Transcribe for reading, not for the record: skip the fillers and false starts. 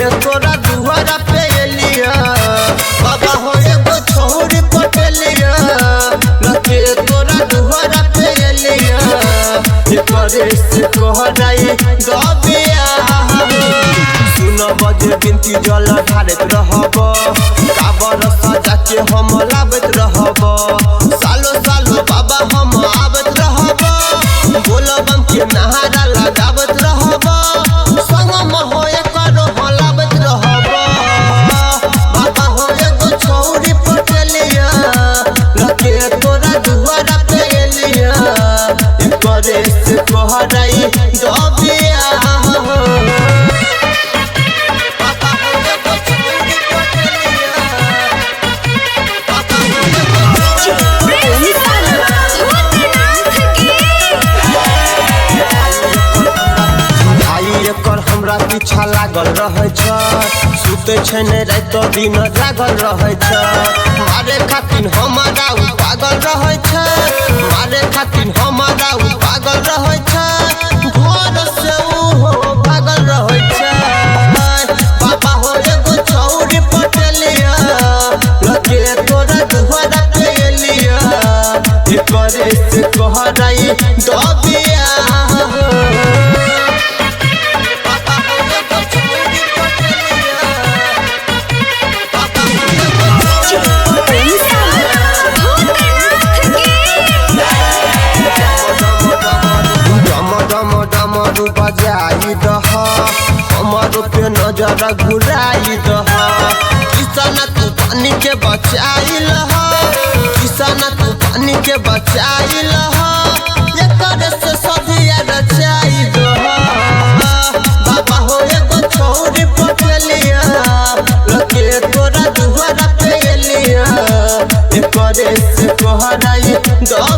तोरा दुआरा पे एलिया बाबा हो एगो छोरी पटेलिया लगे तोरा दुआरा पे एलिया करे से कोहराई दबिया सुन बजे बिनती जल ढारत रहब काबर सजा के हम लाबत रहब सालो सालो बाबा हम आवत रहब बोलबम के नहारा लगावत रहब संग में होए करो हलावत रहब बाबा हो एगो छोरी पटेलिया लगे तोरा दुआरा पे एलिया करे से कोहराई दबिया हमरा पीछा लागल रहे छ सुते छै ने रात दिन जागल रहे छ मारे खातिर हमारा पागल रहे छ मारे खातिर हमारा पागल रहे छ घर से हो पागल रहे छ बाबा हो एगो छोरी पटेलिया लगे तोरा दुआरा पे एलिया करे से कोहराई दबिया बजाई दह हमारो पे नजर घुराई दह किसान तू पानी के बचाई लह किसान तू पानी के बचाई लह एकर से सदिया रचाई दह बाबा हो एगो छोरी पटेलिया लगे तोरा दुआरा पे एलिया एकर से कोहराई दह